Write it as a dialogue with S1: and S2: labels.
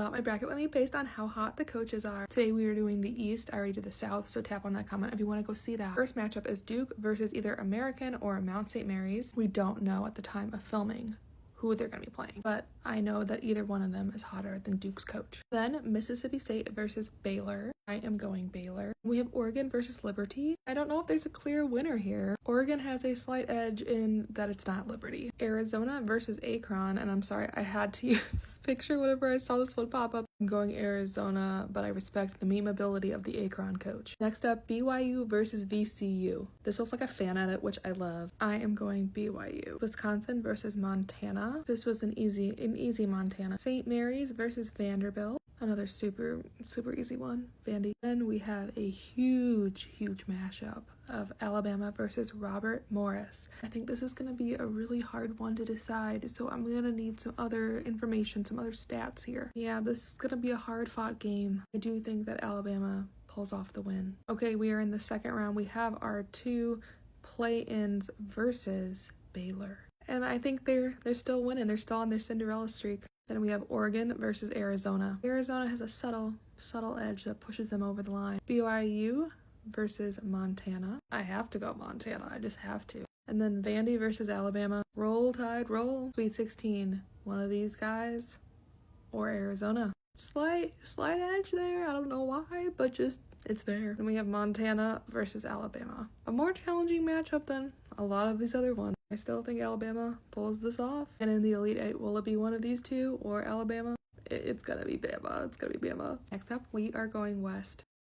S1: out my bracket with me based on how hot the coaches are. Today we are doing the East. I already did the South, so tap on that comment if you want to go see that. First matchup is Duke versus either American or Mount St. Mary's. We don't know at the time of filming who they're going to be playing, but I know that either one of them is hotter than Duke's coach. Then Mississippi State versus Baylor. I am going Baylor. We have Oregon versus Liberty. I don't know if there's a clear winner here. Oregon has a slight edge in that it's not Liberty. Arizona versus Akron, and I'm sorry, I had to use this picture whenever I saw this one pop up. I'm going Arizona, but I respect the meme ability of the Akron coach. Next up, BYU versus VCU. This looks like a fan edit, which I love. I am going BYU. Wisconsin versus Montana. This was an easy Montana. St. Mary's versus Vanderbilt. Another super easy one, Vandy. Then we have a huge mashup of Alabama versus Robert Morris. I think this is going to be a really hard one to decide, so I'm going to need some other information, some other stats here. Yeah, this is going to be a hard-fought game. I do think that Alabama pulls off the win. Okay, we are in the second round. We have our two play-ins versus Baylor. And I think they're still winning. They're still on their Cinderella streak. Then we have Oregon versus Arizona. Arizona has a subtle edge that pushes them over the line. BYU versus Montana. I have to go Montana. I just have to. And then Vandy versus Alabama. Roll Tide, roll. Sweet 16. One of these guys or Arizona. Slight edge there. I don't know why, but just it's there. Then we have Montana versus Alabama. A more challenging matchup than a lot of these other ones. I still think Alabama pulls this off. And in the Elite Eight, will it be one of these two or Alabama? It's gonna be Bama. It's gonna be Bama. Next up, we are going west.